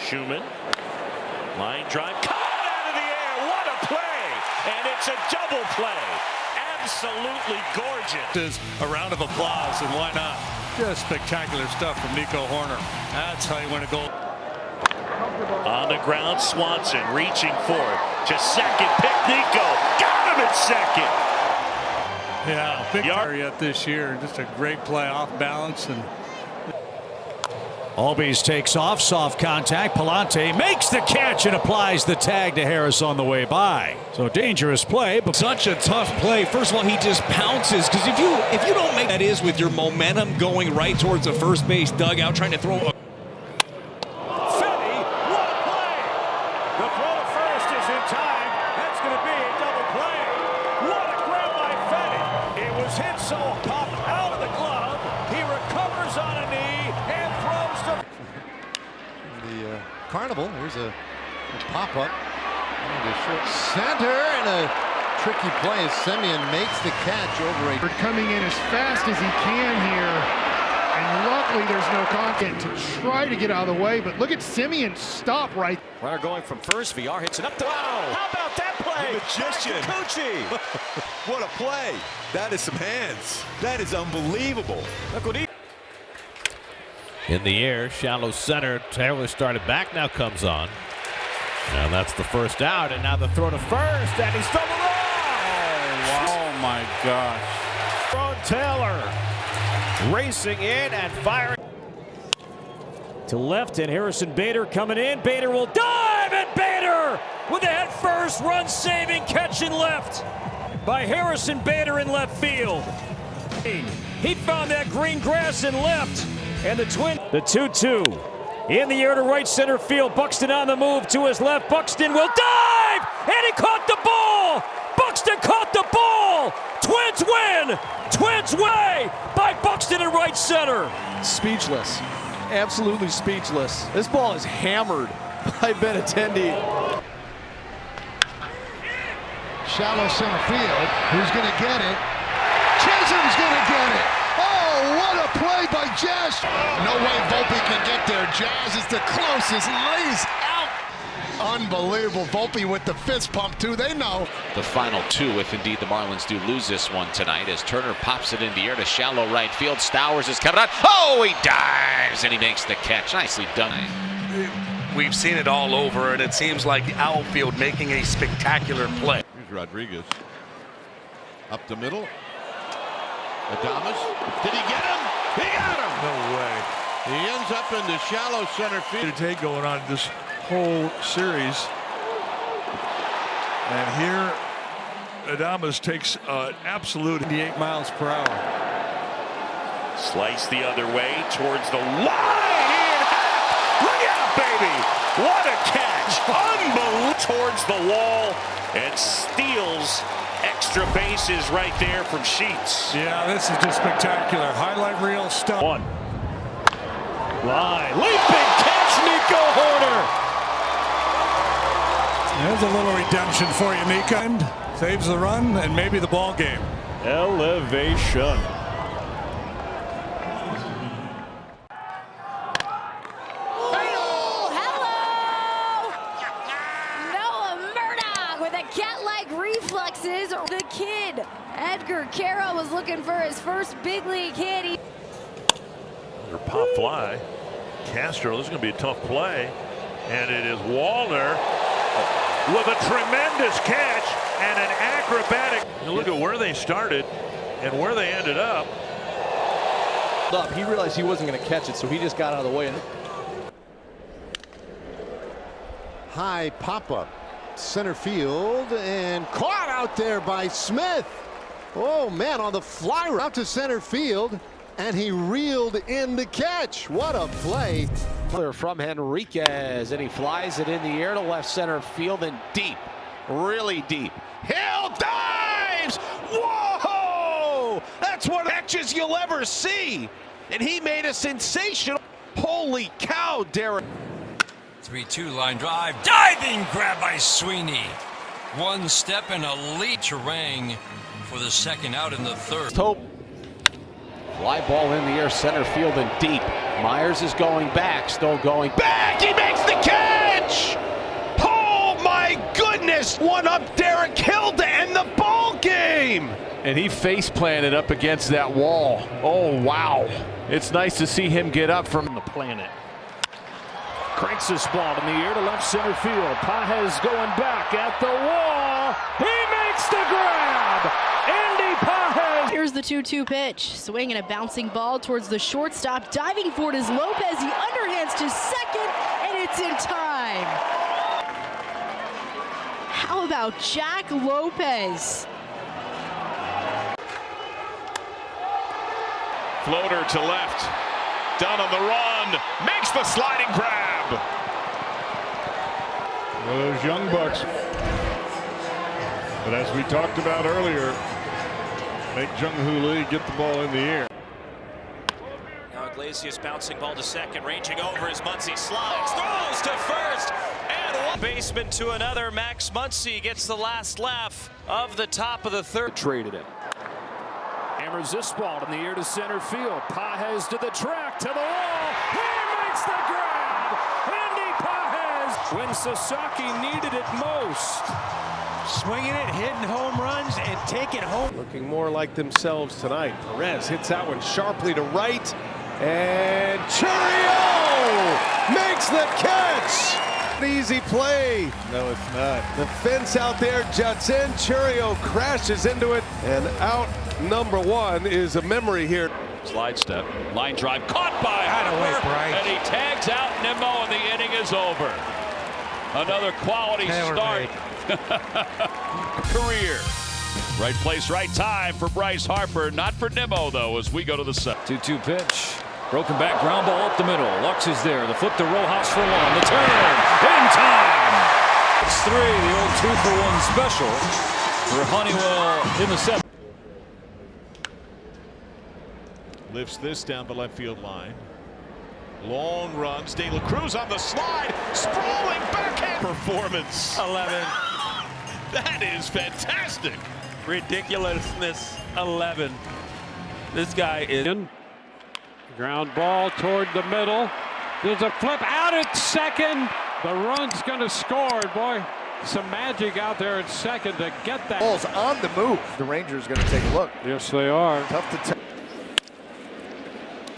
Schumann. Line drive. Caught out of the air. What a play. And it's a double play. Absolutely gorgeous. Is a round of applause, and why not? Just spectacular stuff from Nico Horner. That's how you win a goal. On the ground, Swanson reaching for it. To second, pick Nico. Got him at second. Yeah, big area this year. Just a great play off balance. And Albies takes off, soft contact. Palante makes the catch and applies the tag to Harris on the way by. So dangerous play, but such a tough play. First of all, he just pounces, because if you don't make that is with your momentum going right towards the first base dugout, trying to throw a The throw to first is in time. That's going to be a double play. What a grab by Fetty. It was hit so pop out of the glove. He recovers on a knee and throws to the Carnival. Here's a pop-up. And a short center and a tricky play as Semien makes the catch over a... Coming in as fast as he can here. And luckily there's no contact to try to get out of the way, but look at Semien stop right. Runner going from first. VR hits it up the wow. How about that play? The magician. What a play. That is some hands. That is unbelievable. Look what he... In the air, shallow center. Taylor started back, now comes on. Now that's the first out, and now the throw to first, and he's still alive. oh my gosh. Ron Taylor racing in and firing. To left, and Harrison Bader coming in. Bader will dive, and Bader with a head first run saving catch in left by Harrison Bader in left field. He found that green grass in left, and the 2-2 in the air to right center field. Buxton on the move to his left. Buxton will dive, and he caught the ball. Buxton caught the ball. Twins win. Twins way by Buxton in right center. Speechless. Absolutely speechless. This ball is hammered by Benintendi. Shallow center field. Who's going to get it? Chisholm's going to get it. Oh, what a play by Jazz. No way Volpe can get there. Jazz is the closest. Lays out. Unbelievable. Volpe with the fist pump, too. They know. The final two, if indeed the Marlins do lose this one tonight, as Turner pops it in the air to shallow right field. Stowers is coming out. Oh, he dives, and he makes the catch. Nicely done. We've seen it all over, and it seems like the outfield making a spectacular play. Here's Rodriguez. Up the middle. Adames. Did he get him? He got him! No way. He ends up in the shallow center field. Take going on this whole series. And here Adames takes an absolute 88 miles per hour. Slice the other way towards the line. Look out, baby! What a catch! Unbelievable towards the wall and steals extra bases right there from Sheets. Yeah, this is just spectacular. Highlight reel stuff. One. Line. Leaping catch, Nico Horner. There's a little redemption for you, Nico. Saves the run and maybe the ball game. Elevation. Reflexes. The kid Edgar Carroll was looking for his first big league hit. Under pop fly. Castro, this is going to be a tough play, and it is Wallner with a tremendous catch and an acrobatic. You look at where they started and where they ended up. He realized he wasn't going to catch it, so he just got out of the way. High pop-up. Center field and caught out there by Smith. Oh man, on the fly out to center field, and he reeled in the catch. What a play. From Henriquez, and he flies it in the air to left center field and deep, really deep. Hill dives! Whoa! That's one of the catches you'll ever see. And he made a sensational. Holy cow, Derek. 3-2 line drive, diving grab by Sweeney. One step and a lead to Rang for the second out in the third. Hope. Fly ball in the air, center field and deep. Myers is going back, still going back. He makes the catch! Oh my goodness! One up Derek Hill to end the ball game! And he face planted up against that wall. Oh wow. It's nice to see him get up from the planet. Cranks this ball in the air to left center field. Pages going back at the wall. He makes the grab. Andy Pages. Here's the 2-2 pitch. Swinging a bouncing ball towards the shortstop. Diving for it is Lopez. He underhands to second, and it's in time. How about Jack Lopez? Floater to left. Dunn on the run. Makes the sliding grab. Well, those young bucks. But as we talked about earlier, make Jung-Hoo Lee get the ball in the air. Now Iglesias bouncing ball to second, ranging over as Muncy slides, throws to first, and one baseman to another. Max Muncy gets the last laugh of the top of the third. Traded it. Hammers this ball in the air to center field. Pages to the track, to the wall. He makes the grab. Andy Pages, when Sasaki needed it most. Swinging it, hitting home runs, and taking home. Looking more like themselves tonight. Perez hits that one sharply to right. And Chourio makes the catch. Easy play. No, it's not. The fence out there juts in. Chourio crashes into it. And out number one is a memory here. Slide step. Line drive caught by Harper. And he tags out Nimmo, and the inning is over. Another quality start. Career. Right place, right time for Bryce Harper. Not for Nimmo, though, as we go to the set. 2-2 pitch. Broken back ground ball up the middle. Lux is there. The flip to Rojas for one. The turn in time. It's 3. The old 2-for-1 special for Honeywell in the seventh. Lifts this down the left field line. Long runs. De La Cruz on the slide. Sprawling backhand performance. 11. That is fantastic. Ridiculousness. 11. This guy is in. Ground ball toward the middle. There's a flip out at second. The run's going to score. Boy, some magic out there at second to get that. Ball's on the move. The Rangers going to take a look. Yes, they are. Tough to tell.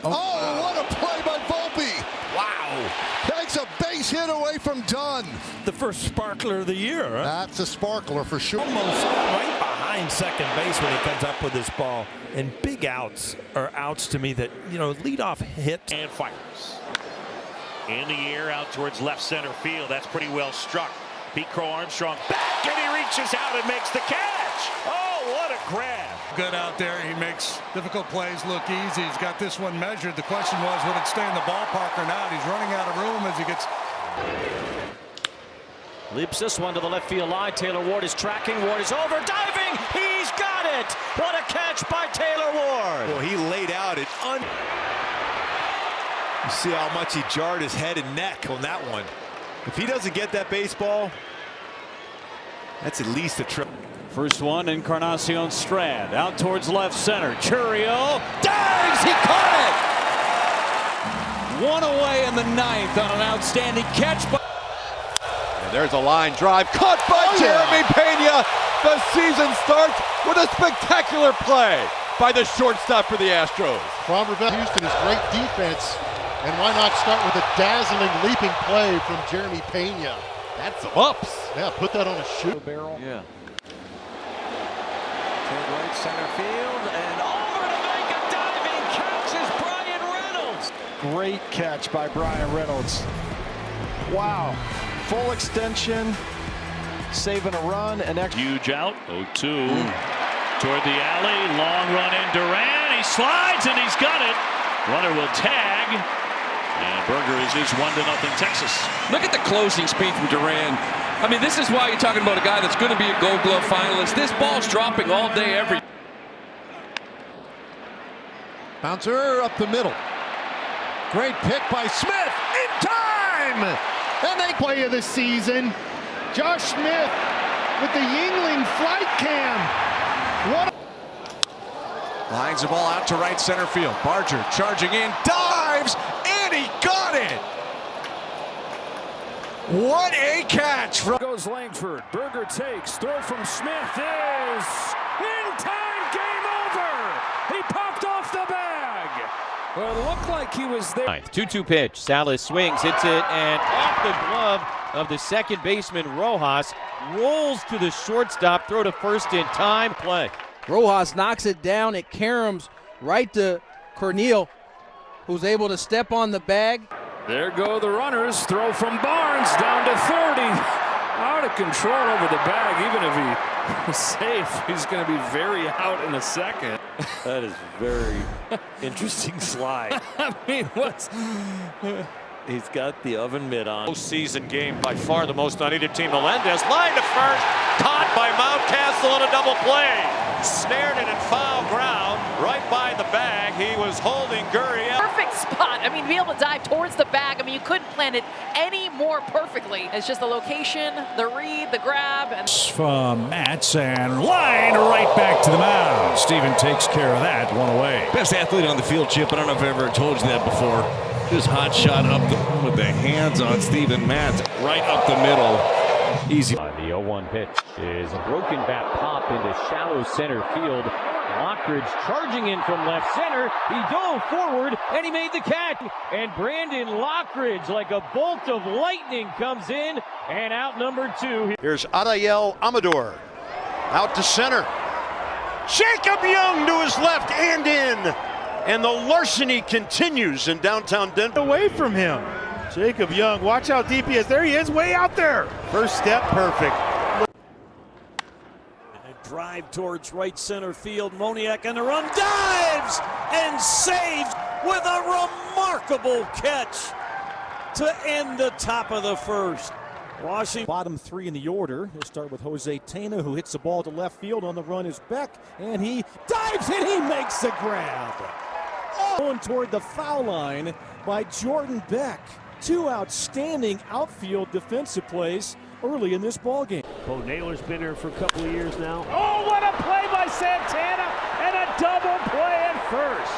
Oh, what a play by Volpe. Wow. Takes a base hit away from Dunn. The first sparkler of the year. Huh? That's a sparkler for sure. Almost right behind second base when he comes up with this ball. And big outs are outs to me that, you know, leadoff hits. And fires. In the air out towards left center field. That's pretty well struck. Pete Crow Armstrong back, and he reaches out and makes the catch. Oh, what a grab. Good out there. He makes difficult plays look easy. He's got this one measured. The question was, would it stay in the ballpark or not? He's running out of room as he gets. Leaps this one to the left field line. Taylor Ward is tracking. Ward is over, diving. He's got it. What a catch by Taylor Ward. Well, he laid out it. You see how much he jarred his head and neck on that one. If he doesn't get that baseball, that's at least a trip. First one, Encarnacion Strand out towards left center. Chourio dives. He caught it. One away in the ninth on an outstanding catch. And there's a line drive caught by Jeremy Pena. The season starts with a spectacular play by the shortstop for the Astros. Houston is great defense. And why not start with a dazzling leaping play from Jeremy Pena? That's some ups. Yeah, put that on a shoot barrel. Yeah. toward right center field and over to make a diving catch is Brian Reynolds. Great catch by Brian Reynolds. Wow. Full extension, saving a run, and huge out. 0-2 toward the alley. Long run in Duran. He slides and he's got it. Runner will tag. And Berger is 1-0 Texas. Look at the closing speed from Duran. I mean, this is why you're talking about a guy that's going to be a Gold Glove finalist. This ball's dropping all day, every. Bouncer up the middle. Great pick by Smith in time. And they play of the season. Josh Smith with the Yingling flight cam. What? Lines the ball out to right center field. Barger charging in, dives got it! What a catch from... Goes Langford. Berger takes. Throw from Smith is in time. Game over. He popped off the bag. Well, it looked like he was there. 2-2 pitch. Salas swings, hits it, and off the glove of the second baseman, Rojas. Rolls to the shortstop. Throw to first in time. Play. Rojas knocks it down. It caroms right to Cornel, who's able to step on the bag. There go the runners. Throw from Barnes down to 30. Out of control over the bag. Even if he was safe, he's going to be very out in a second. That is very interesting slide. I mean, what's... He's got the oven mitt on. Postseason game, by far the most uneaten team. Melendez line to first, caught by Mountcastle in a double play. Snared it in foul ground, right by the bag. He was holding Gurriel. Perfect spot. I mean, to be able to dive towards the bag. I mean, you couldn't plan it any more perfectly. It's just the location, the read, the grab. And from Matz and line right back to the mound. Steven takes care of that. One away. Best athlete on the field, Chip. I don't know if I've ever told you that before. Just hot shot up with the hands on Steven Matz, right up the middle. Easy. The 0-1 pitch is a broken bat pop into shallow center field. Lockridge charging in from left center. He dove forward and he made the catch. And Brandon Lockridge, like a bolt of lightning, comes in and out number 2. Here's Adael Amador out to center. Jacob Young to his left and in. And the larceny continues in downtown Denver. Away from him. Jacob Young, watch how deep he is. There he is, way out there. First step, perfect. Drive towards right center field. Moniak on the run, dives and saves with a remarkable catch to end the top of the first. Washington. Bottom 3 in the order. He'll start with Jose Tena, who hits the ball to left field. On the run is Beck, and he dives and he makes the grab. Going toward the foul line by Jordan Beck. 2 outstanding outfield defensive plays early in this ball game. Bo Naylor's been here for a couple of years now. Oh, what a play by Santana and a double play at first.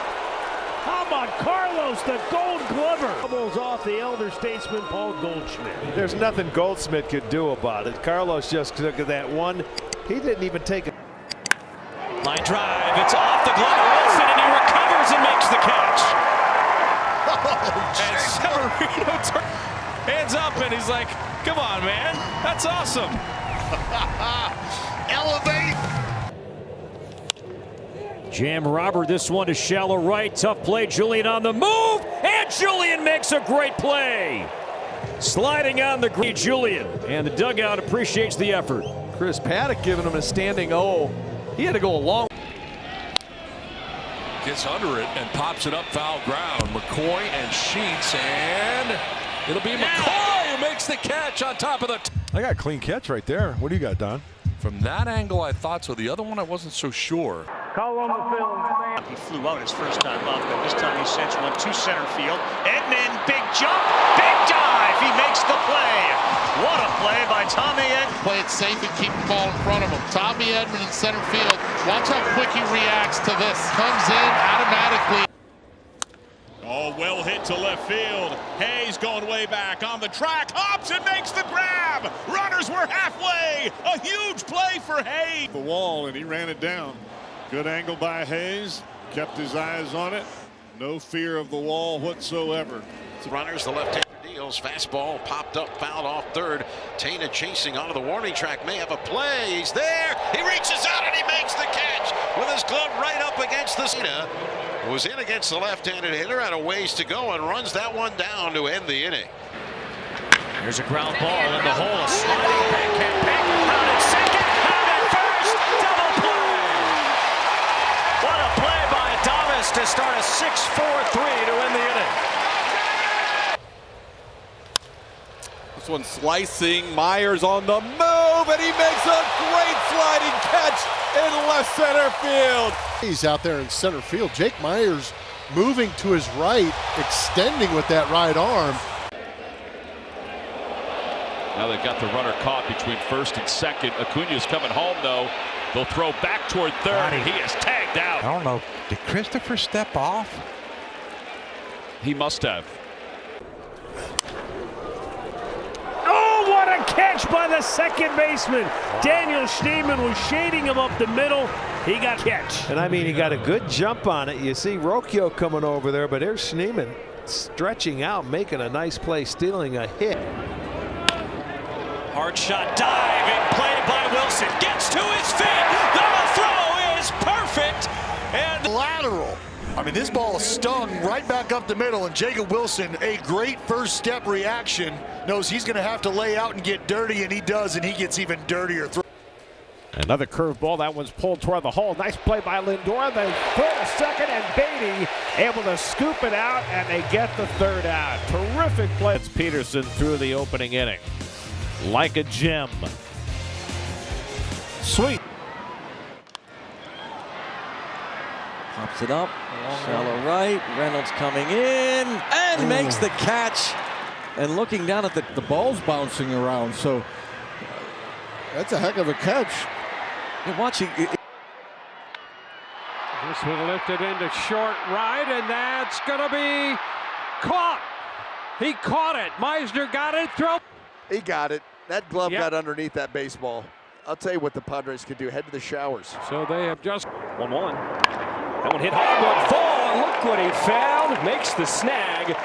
How about Carlos, the Gold Glover? Doubles off the elder statesman Paul Goldschmidt. There's nothing Goldschmidt could do about it. Carlos just took that one. He didn't even take it. Line drive, it's off the glove of Wilson, and he recovers and makes the catch. And Severino hands up, and he's like, come on, man, that's awesome. Elevate. Jam robber, this one to shallow right. Tough play, Julian on the move, and Julian makes a great play. Sliding on the green, Julian, and the dugout appreciates the effort. Chris Paddock giving him a standing O. He had to go a long. Gets under it and pops it up foul ground. McCoy and Sheets, and it'll be McCoy who makes the catch on top of the... I got a clean catch right there. What do you got, Don? From that angle, I thought so. The other one, I wasn't so sure. Call on the film. He flew out his first time up, but this time he sends one to center field. Edman, big jump, big dive. He makes the play. What a play by Tommy Edman. Play it safe and keep the ball in front of him. Tommy Edman in center field. Watch how quick he reacts to this. Comes in automatically. Oh, well hit to left field. Hayes going way back on the track. Hops and makes the grab. Runners were halfway. A huge play for Hayes. The wall, and he ran it down. Good angle by Hayes. Kept his eyes on it. No fear of the wall whatsoever. Runners, the left-hander deals. Fastball popped up, fouled off third. Tana chasing onto the warning track. May have a play. He's there. He reaches out and he makes the catch with his glove right up against the Cena. Was in against the left-handed hitter, had a ways to go and runs that one down to end the inning. There's a ground ball in the hole. A sliding backhand pick. Out at second. Out at first. Double play. What a play by Adames to start a 6-4-3 to end the inning. This one slicing. Myers on the move, and he makes a great sliding catch in left center field. He's out there in center field. Jake Myers moving to his right, extending with that right arm. Now they've got the runner caught between first and second. Acuna's coming home, though. They'll throw back toward third, and he is tagged out. I don't know. Did Christopher step off? He must have. catch by the second baseman. Daniel Schneemann was shading him up the middle. He got catch. And I mean, he got a good jump on it. You see Rocchio coming over there, but here's Schneemann stretching out, making a nice play, stealing a hit. Hard shot, diving play by Wilson. Gets to his feet. The throw is perfect. And lateral. I mean, this ball stung right back up the middle, and Jacob Wilson, a great first step reaction, knows he's going to have to lay out and get dirty, and he does, and he gets even dirtier. Another curveball. That one's pulled toward the hole. Nice play by Lindor. They throw a second, and Beatty able to scoop it out, and they get the third out. Terrific play. It's Peterson through the opening inning. Like a gem. Sweet. Pops it up, shallow right, Reynolds coming in, and makes the catch. And looking down at the ball's bouncing around, so that's a heck of a catch. You're watching. This one lifted into short right, and that's going to be caught. He caught it. Meisner got it. Throw. He got it. That glove got underneath that baseball. I'll tell you what the Padres could do. Head to the showers. So they have just 1-1. That one hit hard, one fall, and look what he found. Makes the snag.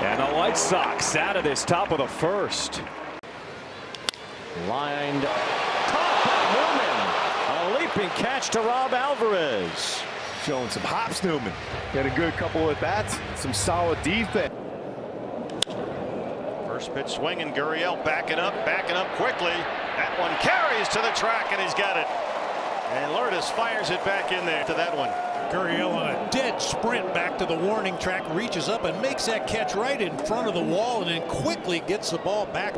And the White Sox out of this top of the first. Lined top by Newman. A leaping catch to Rob Alvarez. Showing some hops, Newman. Had a good couple of bats, some solid defense. First pitch swinging, Gurriel backing up quickly. That one carries to the track, and he's got it. And Lourdes fires it back in there to that one. Gurriel on a dead sprint back to the warning track, reaches up and makes that catch right in front of the wall, and then quickly gets the ball back.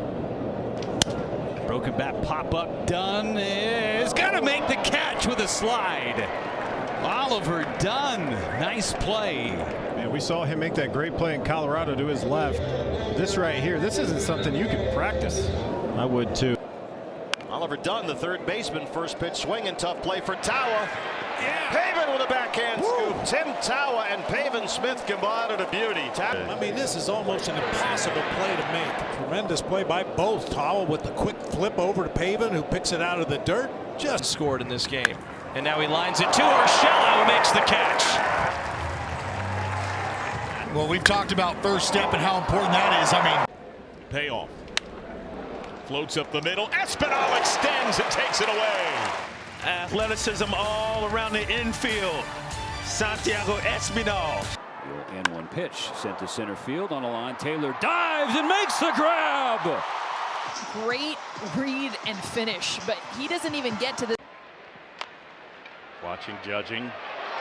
Broken bat pop up. Dunn is going to make the catch with a slide. Oliver Dunn, nice play. Man, we saw him make that great play in Colorado to his left. This right here, this isn't something you can practice. I would too. Oliver Dunn, the third baseman, first pitch swinging, tough play for Tawa. Pavin with a backhand scoop. Tim Tawa and Pavin Smith combined at a beauty. I mean, this is almost an impossible play to make. Tremendous play by both. Tawa with the quick flip over to Pavin, who picks it out of the dirt. Just scored in this game. And now he lines it to Urshela, who makes the catch. Well, we've talked about first step and how important that is. I mean, payoff. Floats up the middle. Espinal extends and takes it away. Athleticism all around the infield. Santiago Espinal. 0-1 pitch sent to center field on a line. Taylor dives and makes the grab. Great read and finish, but he doesn't even get to the. Watching, judging.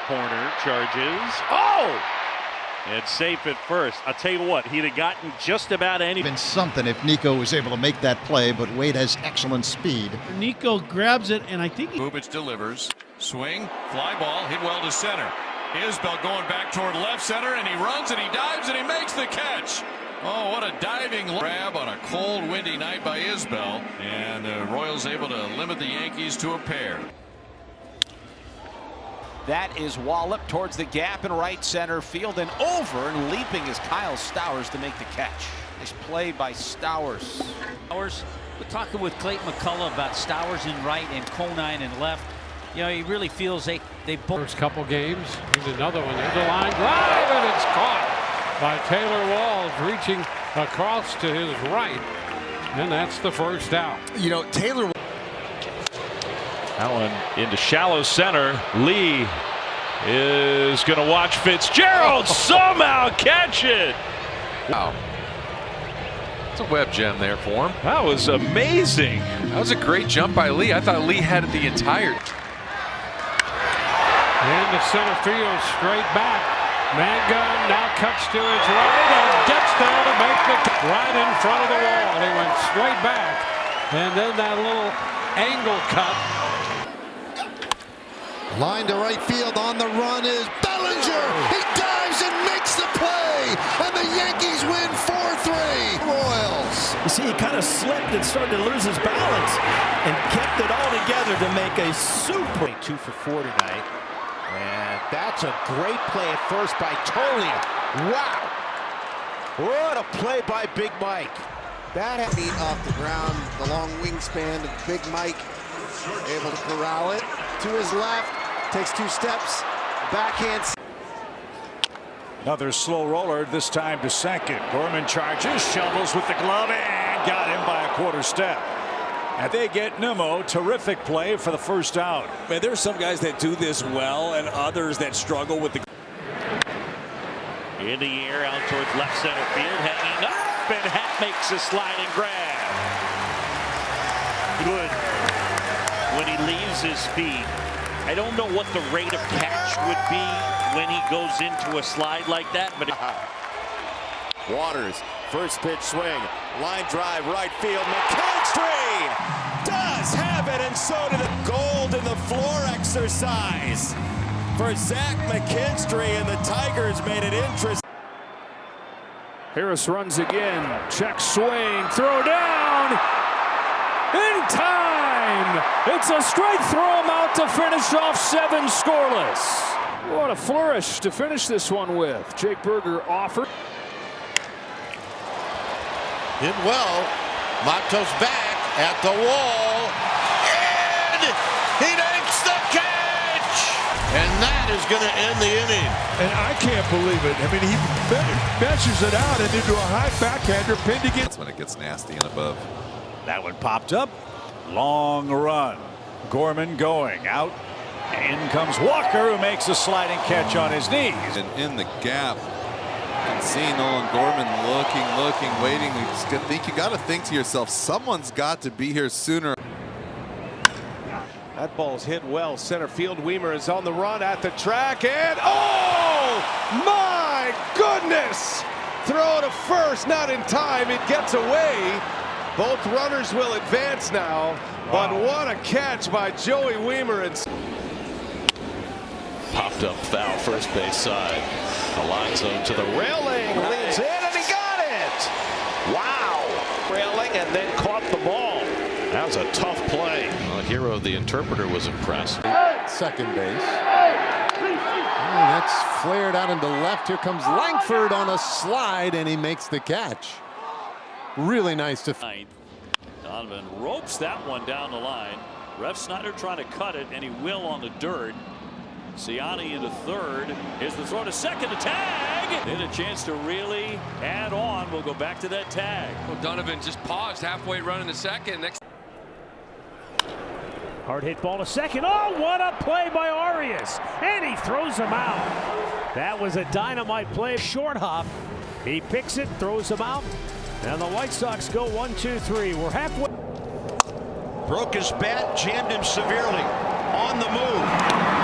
Corner charges. Oh! It's safe at first. I'll tell you what, he'd have gotten just about any. Been something if Nico was able to make that play, but Wade has excellent speed. Nico grabs it, and I think Bubic delivers. Swing, fly ball, hit well to center. Isbell going back toward left center, and he runs and he dives and he makes the catch. Oh, what a diving grab on a cold, windy night by Isbell. And the Royals able to limit the Yankees to a pair. That is wallop towards the gap in right center field, and over and leaping is Kyle Stowers to make the catch. Nice play by Stowers. Stowers, we're talking with Clayton McCullough about Stowers in right and Conine in left. You know, he really feels they both. First couple games. Here's another one. There's a line drive, and it's caught by Taylor Walls, reaching across to his right. And that's the first out. You know, Taylor. That one into shallow center. Lee is going to watch Fitzgerald somehow catch it. Wow. It's a web gem there for him. That was amazing. That was a great jump by Lee. I thought Lee had it the entire. Into center field, straight back. Mangum now cuts to his right and gets there to make the right in front of the wall. He went straight back, and then that little angle cut. Line to right field, on the run is Bellinger. He dives and makes the play, and the Yankees win 4-3. Royals. You see, he kind of slipped and started to lose his balance and kept it all together to make a super. 2 for 4 tonight. And that's a great play at first by Tolia. Wow. What a play by Big Mike. Bad feet off the ground. The long wingspan of Big Mike. Able to corral it to his left. Takes 2 steps. Backhand. Another slow roller, this time to second. Gorman charges, shovels with the glove, and got him by a quarter step. And they get Nimmo. Terrific play for the first out. Man, there's some guys that do this well and others that struggle with the. In the air out towards left center field, hanging up, and Hat makes a sliding grab. Good. When he leaves his feet, I don't know what the rate of catch would be when he goes into a slide like that, but Waters, first pitch swing, line drive, right field. McKinstry does have it, and so did the gold in the floor exercise for Zach McKinstry, and the Tigers made it interesting. Harris runs again. Check swing. Throw down. In time. It's a strike. Throw him out to finish off 7 scoreless. What a flourish to finish this one with. Jake Berger offered. Hit well. Matos back at the wall. And he makes the catch. And that is going to end the inning. And I can't believe it. I mean, he measures it out and into a high backhander pinned against. That's when it gets nasty and above. That one popped up. Long run. Gorman going out. In comes Walker, who makes a sliding catch on his knees. And in the gap, you can see Nolan Gorman looking, waiting. You got to think to yourself, someone's got to be here sooner. That ball's hit well. Center field. Weimer is on the run at the track, and oh my goodness! Throw to first, not in time. It gets away. Both runners will advance now, but what a catch by Joey Weimer. And popped up foul first base side. Alonso to the railing, leans in, and he got it. Wow! Railing and then caught the ball. That was a tough play. Well, Hero, the interpreter, was impressed. Second base. That's flared out into left. Here comes Langford on a slide, and he makes the catch. Really nice to. Donovan ropes that one down the line. Ref Snyder trying to cut it, and he will on the dirt. Ciani into third. Here's the throw to second, to tag. Then a chance to really add on. We'll go back to that tag. Well, Donovan just paused halfway running to second. Next. Hard hit ball to second. Oh, what a play by Arias. And he throws him out. That was a dynamite play. Short hop. He picks it, throws him out. And the White Sox go 1-2-3. We're halfway. Broke his bat, jammed him severely. On the move.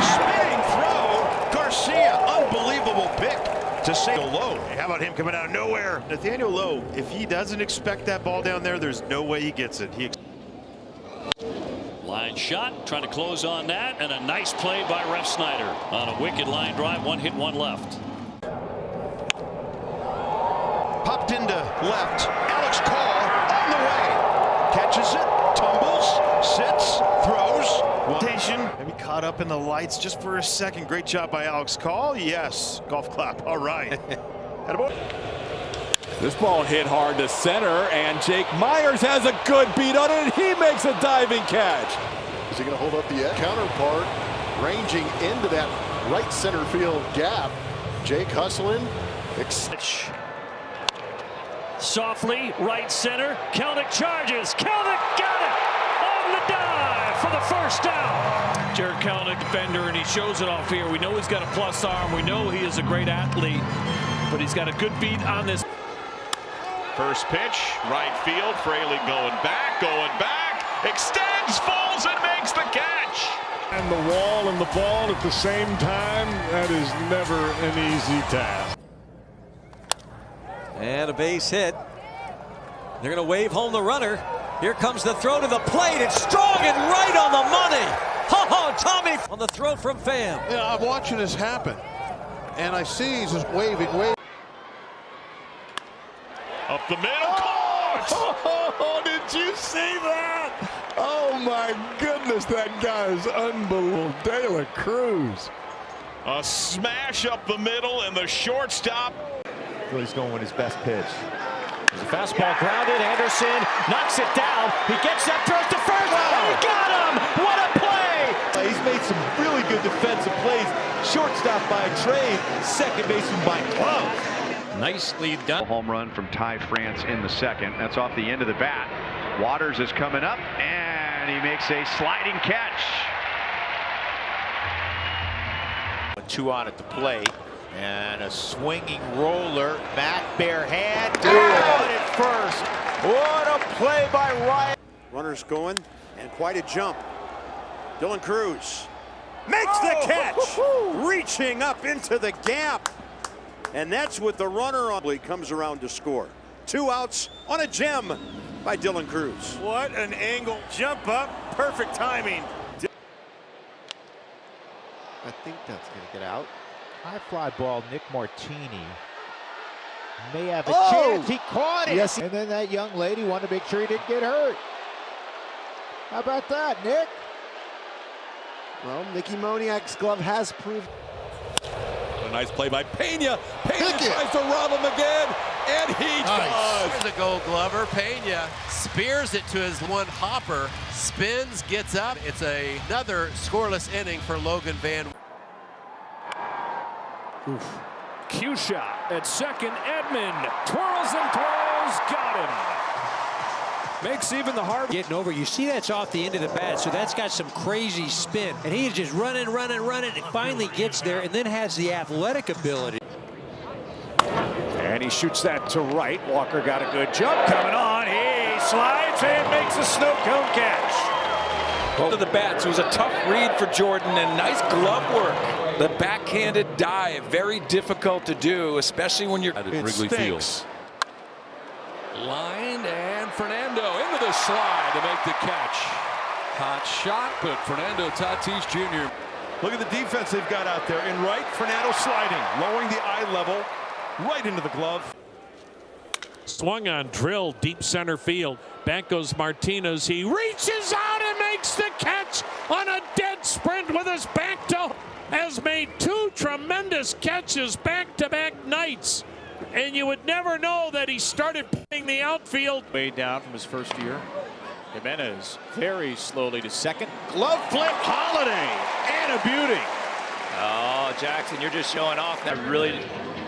Spinning throw. Garcia, unbelievable pick to say Lowe. How about him coming out of nowhere? Nathaniel Lowe, if he doesn't expect that ball down there, there's no way he gets it. Line shot, trying to close on that, and a nice play by Ref Snyder on a wicked line drive. 1 hit, 1 left. Popped into left. Alex Call on the way. Catches it, tumbles, sits, throws. Maybe caught up in the lights just for a second. Great job by Alex Call. Yes, golf clap. All right. This ball hit hard to center, and Jake Myers has a good beat on it, and he makes a diving catch. Is he going to hold up the counterpart, ranging into that right center field gap? Jake hustling. Softly, right center. Kelnick charges. Kelnick got it on the dive for the first down. Jared Kelnick, defender, and he shows it off here. We know he's got a plus arm. We know he is a great athlete, but he's got a good beat on this. First pitch, right field. Fraley going back, extends, falls, and makes the catch. And the wall and the ball at the same time, that is never an easy task. And a base hit. They're going to wave home the runner. Here comes the throw to the plate. It's strong and right on the money. Oh, Tommy on the throw from Pham. Yeah, I'm watching this happen, and I see he's just waving. Up the middle. Oh, did you see that? Oh, my goodness, that guy is unbelievable. De La Cruz. A smash up the middle, and the shortstop. He's going with his best pitch. There's a fastball grounded. Anderson knocks it down. He gets up, throws to first, and he got him! What a play! He's made some really good defensive plays. Shortstop by trade, second baseman by glove. Nicely done. Home run from Ty France in the second. That's off the end of the bat. Waters is coming up, and he makes a sliding catch. 2 on at the plate, and a swinging roller. Matt bare hand down at first. What a play by Ryan. Runners going, and quite a jump. Dylan Cruz makes the catch, reaching up into the gap. And that's what the runner on comes around to score. 2 outs on a gem by Dylan Cruz. What an angle. Jump up. Perfect timing. I think that's going to get out. High fly ball, Nick Martini may have a chance. He caught it. Yes. And then that young lady wanted to make sure he didn't get hurt. How about that, Nick? Well, Mickey Moniak's glove has proved. A nice play by Pena. Pena tries to rob him again, and he does. There's a Gold Glover. Pena spears it to his one hopper, spins, gets up. It's another scoreless inning for Logan Van. Cue shot at second. Edmund twirls and throws. Got him. Makes even the hard getting over. You see that's off the end of the bat, so that's got some crazy spin. And he's just running, and finally gets there, and then has the athletic ability. And he shoots that to right. Walker got a good jump coming on. He slides and makes a snow cone catch. Both of the bats. It was a tough read for Jordan, and nice glove work. The backhanded dive, very difficult to do, especially when you're at Wrigley Field. Lined, and Fernando into the slide to make the catch. Hot shot, but Fernando Tatis Jr. Look at the defense they've got out there. In right, Fernando sliding, lowering the eye level, right into the glove. Swung on, drill, deep center field. Back goes Martinez. He reaches out and makes the catch on a dead sprint with his back to. Has made 2 tremendous catches back-to-back nights. And you would never know that he started playing the outfield. Way down from his first year. Jimenez very slowly to second. Glove flip, Holiday, and a beauty. Oh, Jackson, you're just showing off. That really,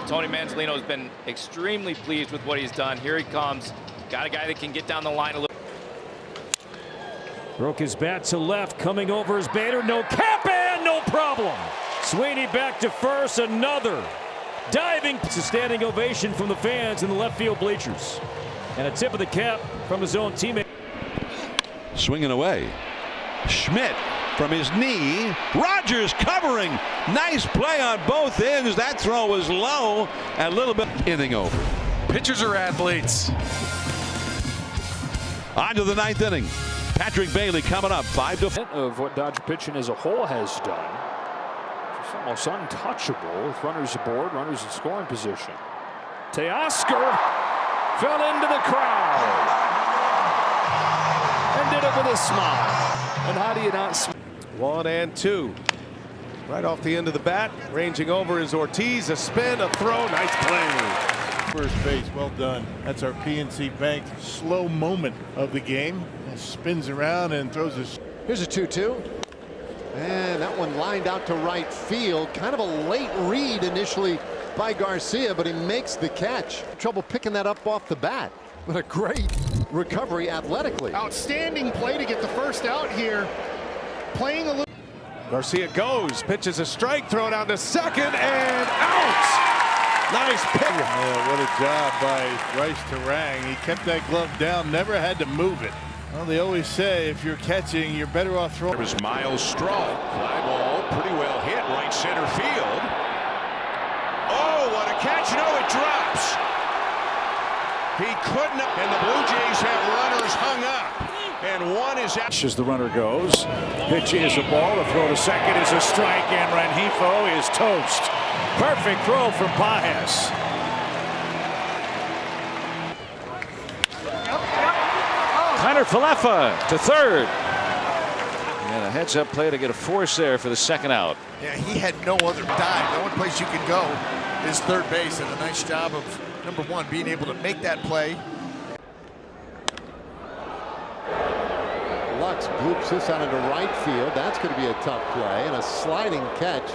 Tony Manzolino has been extremely pleased with what he's done. Here he comes. Got a guy that can get down the line a little. Broke his bat to left, coming over is Bader. No cap, and no problem. Sweeney back to first, another diving. It's a standing ovation from the fans in the left field bleachers. And a tip of the cap from his own teammate. Swinging away. Schmidt from his knee. Rogers covering. Nice play on both ends. That throw was low. A little bit. Inning over. Pitchers are athletes. On to the 9th inning. Patrick Bailey coming up 5-4. Of what Dodger pitching as a whole has done. It's almost untouchable with runners aboard, runners in scoring position. Teoscar fell into the crowd and did it with a smile. And how do you not smile? 1-2. Right off the end of the bat, ranging over is Ortiz. A spin, a throw, nice play. First base, well done. That's our PNC Bank slow moment of the game. Spins around and throws a. Here's a 2-2. And that one lined out to right field. Kind of a late read initially by Garcia, but he makes the catch. Trouble picking that up off the bat. But a great recovery athletically. Outstanding play to get the first out here. Playing a little. Garcia goes, pitches a strike, throw it out to second, and out. Nice pick. Yeah, what a job by Bryce Terang. He kept that glove down, never had to move it. Well, they always say if you're catching, you're better off throwing. There was Miles Straw. Fly ball, pretty well hit, right center field. Oh, what a catch. No, it drops. He couldn't, and the Blue Jays have runners hung up. And one is out. As the runner goes, pitch is a ball. The throw to second is a strike, and Rengifo is toast. Perfect throw from Pages. Connor Falefa to third. And a heads-up play to get a force there for the second out. Yeah, he had no other dive. The only place you can go is third base, and a nice job of, number one, being able to make that play, Fox bloops this out into right field. That's going to be a tough play, and a sliding catch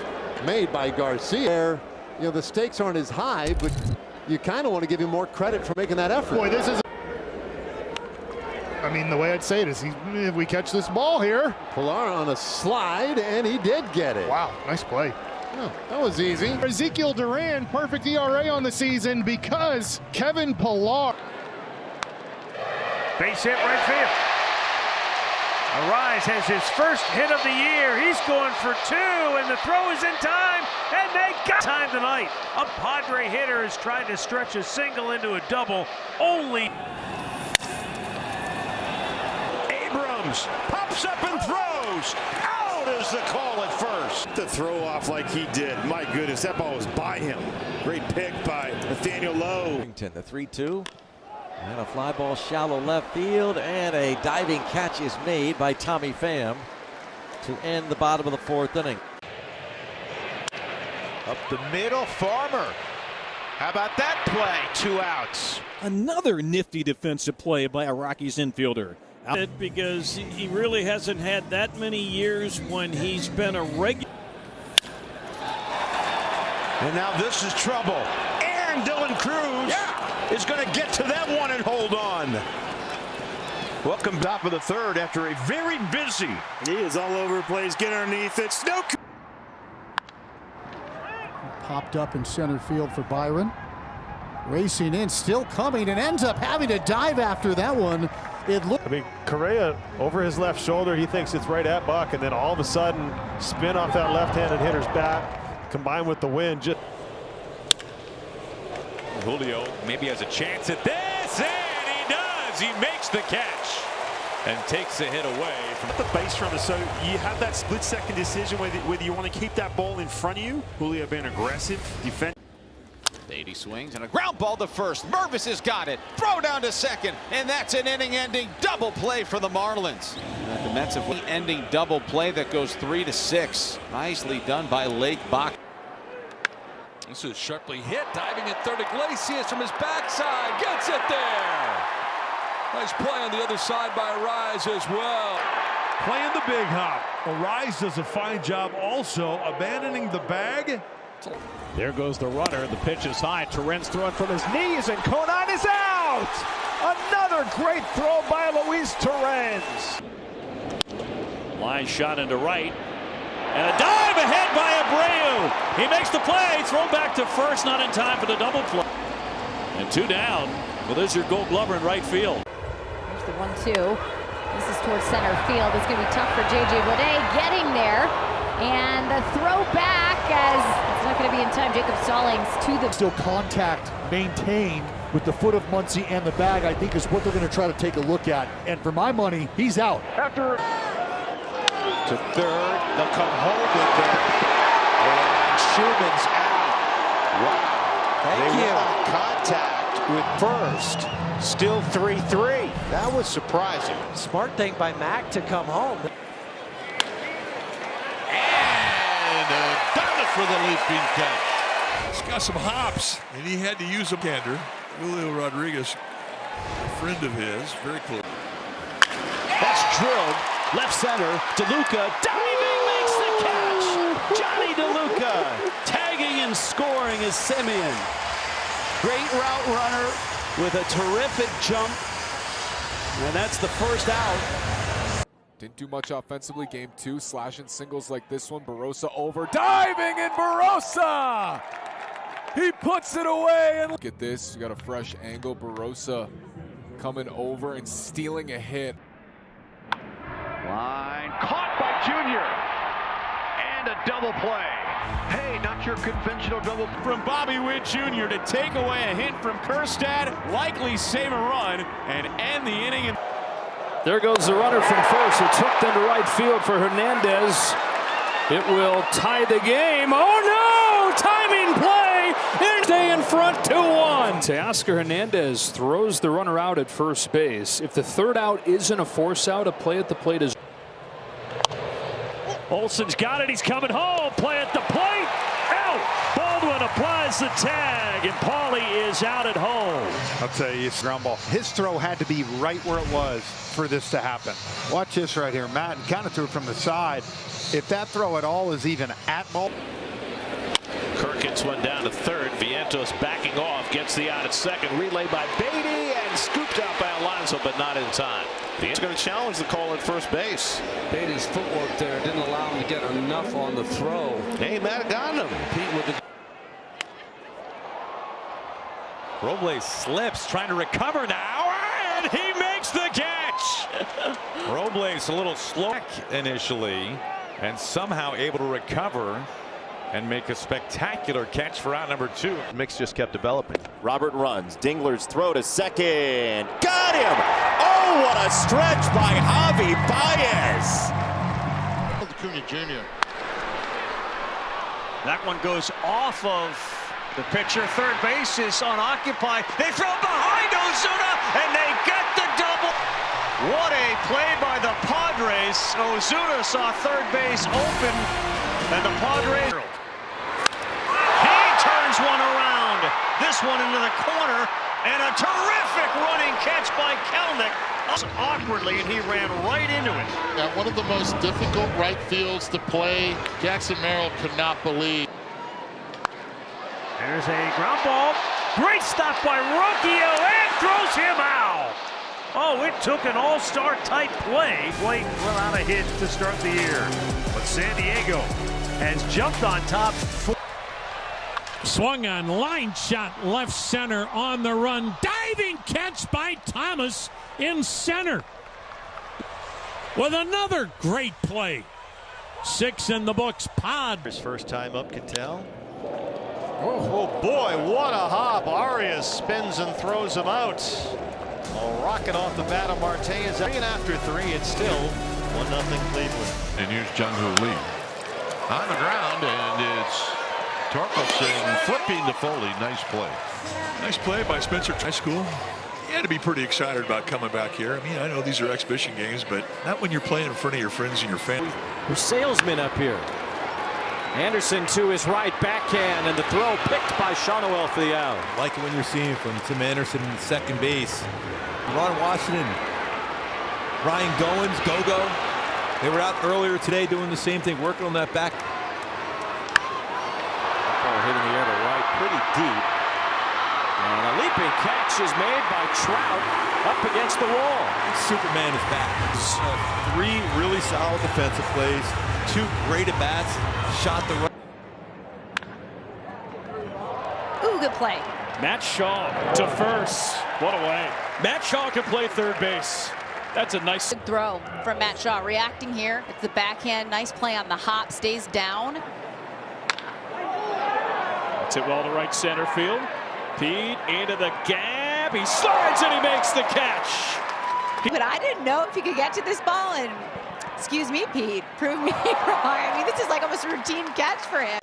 made by Garcia. You know, the stakes aren't as high, but you kind of want to give him more credit for making that effort. Boy, this is, I mean, the way I'd say it is, if we catch this ball here. Pilar on a slide, and he did get it. Wow, nice play. Oh, that was easy. Ezekiel Duran, perfect ERA on the season because Kevin Pilar. Base hit right field. Arise has his first hit of the year. He's going for 2, and the throw is in time, and they got time tonight. A Padre hitter is trying to stretch a single into a double. Only Abrams pops up and throws. Out is the call at first. The throw off like he did. My goodness, that ball was by him. Great pick by Nathaniel Lowe. The 3-2. And a fly ball shallow left field, and a diving catch is made by Tommy Pham to end the bottom of the 4th inning. Up the middle, Farmer. How about that play? 2 outs. another nifty defensive play by a Rockies infielder. Because he really hasn't had that many years when he's been a regular. And now this is trouble. And Dylan Cruz is going to get to that one and hold on. Welcome top of the 3rd after a very busy. He is all over the place. Get underneath it. Snow. Popped up in center field for Byron. Racing in, still coming, and ends up having to dive after that one. I mean, Correa over his left shoulder, he thinks it's right at Buck, and then all of a sudden spin off that left-handed hitter's bat, combined with the wind. Julio maybe has a chance at this, and he does. He makes the catch and takes the hit away from the base runner. So you have that split-second decision whether you want to keep that ball in front of you. Julio being aggressive, defense. Beatty swings and a ground ball to first. Mervis has got it. Throw down to second, and that's an inning-ending double play for the Marlins. The Mets have an ending double play that goes 3-6. Nicely done by Lake Bach. This is sharply hit, diving at third. Iglesias from his backside gets it there. Nice play on the other side by Arise as well. Playing the big hop. Arise does a fine job also abandoning the bag. There goes the runner. The pitch is high. Terren's throwing from his knees, and Conan is out. Another great throw by Luis Terrens. Line shot into right. And a dive ahead by Abreu. He makes the play. Throw back to first, not in time for the double play. And 2 down. Well, there's your Gold Glover in right field. There's the 1-2. This is towards center field. It's going to be tough for J.J. Bleday getting there. And the throw back as it's not going to be in time. Jacob Stallings to the. Still contact maintained with the foot of Muncy and the bag, I think is what they're going to try to take a look at. And for my money, he's out. After to third, they'll come home with it. And Schumann's out. Wow. Thank you. Contact with first. Still 3-3. That was surprising. Smart thing by Mac to come home. For the leaping catch. He's got some hops, and he had to use a gander. Julio Rodriguez, a friend of his, very close. That's drilled. Left center. DeLuca diving makes the catch. Johnny DeLuca tagging and scoring is Simeon. Great route runner with a terrific jump. And that's the first out. Didn't do much offensively. Game 2, slashing singles like this one. Barossa over, diving, and Barossa! He puts it away. And look at this. You got a fresh angle. Barossa coming over and stealing a hit. Line caught by Junior. And a double play. Hey, not your conventional double. From Bobby Witt Jr. to take away a hit from Kjerstad, likely save a run, and end the inning. There goes the runner from first. It's hooked into right field for Hernandez. It will tie the game. Oh no! Timing play! And stay in front 2-1. Teoscar Hernandez throws the runner out at first base. If the third out isn't a force out, a play at the plate is. Olson's got it. He's coming home. Play at the plate. Out. Baldwin applies has the tag, and Paulie is out at home. I'll tell you, it's ground ball. His throw had to be right where it was for this to happen. Watch this right here. Matt kind of threw it from the side. If that throw at all is even at ball. Kirk gets one down to third. Vientos backing off, gets the out at second. Relay by Beatty and scooped out by Alonso, but not in time. He's going to challenge the call at first base. Beatty's footwork there didn't allow him to get enough on the throw. Hey, Matt got him. Pete with the Robles slips, trying to recover now, and he makes the catch. Robles a little slow initially, and somehow able to recover and make a spectacular catch for out number 2. Mix just kept developing. Robert runs. Dingler's throw to second. Got him! Oh, what a stretch by Javi Baez! Acuna Jr. That one goes off of the pitcher. Third base is unoccupied. They throw behind Ozuna, and they get the double. What a play by the Padres. Ozuna saw third base open, and the Padres. He turns one around. This one into the corner, and a terrific running catch by Kelnick. Awkwardly, and he ran right into it. At one of the most difficult right fields to play, Jackson Merrill could not believe. There's a ground ball. Great stop by Rocchio, and throws him out. Oh, it took an all-star type play. Blake without a hit to start the year. But San Diego has jumped on top. Swung on, line shot left center on the run. Diving catch by Thomas in center. With another great play. 6 in the books. His first time up, Cattell. Oh boy, what a hop. Arias spins and throws him out. A rocket off the bat of Marte is 3, and after 3, it's still 1-0 Cleveland. And here's Jung-Hoo Lee on the ground, and it's Torkelson flipping to Foley. Nice play. Nice play by Spencer. High school. You had to be pretty excited about coming back here. I mean, I know these are exhibition games, but not when you're playing in front of your friends and your family. We're salesmen up here. Anderson to his right, backhand, and the throw picked by Shawnoel for the out. Like it when you're seeing from Tim Anderson in second base. Ron Washington, Ryan Goins, Go-Go. They were out earlier today doing the same thing, working on that back. Ball hit in the air to right, pretty deep. And a leaping catch is made by Trout up against the wall. Superman is back. 3 really solid defensive plays, 2 great at-bats, shot the right. Ooh, good play. Matt Shaw to first. What a way. Matt Shaw can play third base. That's a nice good throw from Matt Shaw. Reacting here. It's the backhand. Nice play on the hop. Stays down. That's it well to right center field. Pete into the gap. He slides and he makes the catch. But I didn't know if he could get to this ball, and excuse me, Pete, prove me wrong. I mean, this is like almost a routine catch for him.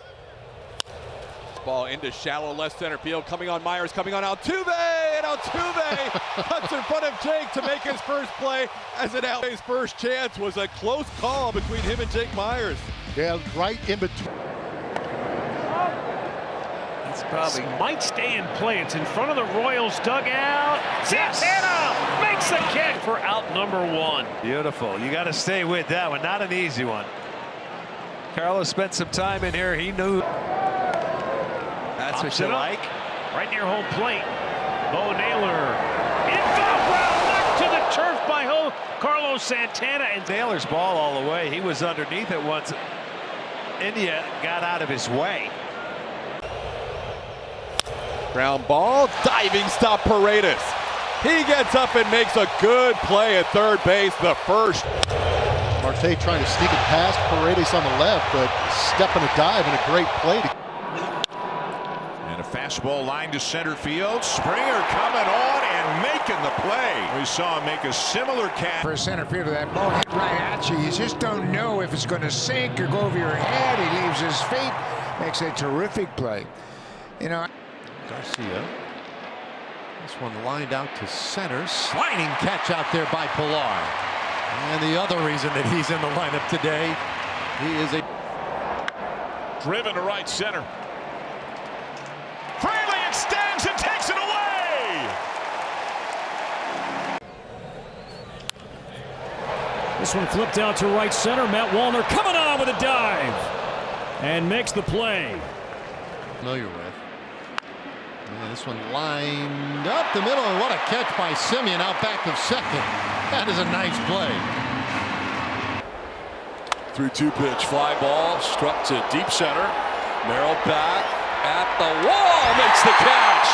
Ball into shallow left center field, coming on Myers, coming on Altuve, and Altuve cuts in front of Jake to make his first play, as it out. His first chance was a close call between him and Jake Myers. Yeah, right in between. It's probably might stay in play. It's in front of the Royals dugout. Santana makes the catch for out number 1. Beautiful. You got to stay with that one. Not an easy one. Carlos spent some time in here. He knew. That's what you like. Right near home plate. Bo Naylor. In foul ground, knocked to the turf by Carlos Santana. And Naylor's ball all the way. He was underneath it once India got out of his way. Ground ball, diving stop Paredes. He gets up and makes a good play at third base, the first. Marte trying to sneak it past Paredes on the left, but stepping a dive and a great play. And a fastball line to center field. Springer coming on and making the play. We saw him make a similar catch. For a center fielder, that ball hit right at you. You just don't know if it's going to sink or go over your head. He leaves his feet, makes a terrific play. You know. Garcia. This one lined out to center. Sliding catch out there by Pilar. And the other reason that he's in the lineup today, he is a driven to right center. This one flipped out to right center. Matt Wallner coming on with a dive and makes the play. Familiar with. And this one lined up the middle, and what a catch by Simeon out back of second. That is a nice play. 3-2 pitch, fly ball, struck to deep center. Merrill back at the wall, makes the catch.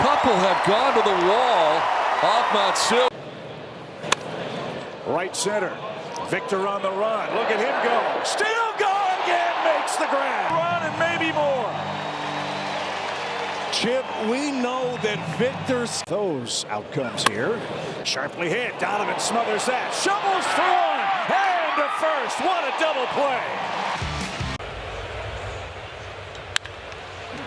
Couple have gone to the wall off Montiel. Right center. Victor on the run. Look at him go. Still going again. Makes the grab. Run and maybe more. Chip, we know that Victor's those outcomes here. Sharply hit. Donovan smothers that. Shovels for one. And to first. What a double play.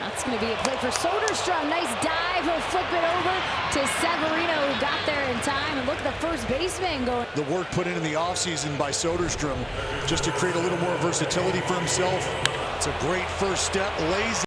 That's going to be a play for Soderstrom. Nice dive. He'll flip it over to Severino, who got there in time. And look at the first baseman going. The work put in the offseason by Soderstrom just to create a little more versatility for himself. It's a great first step. Lays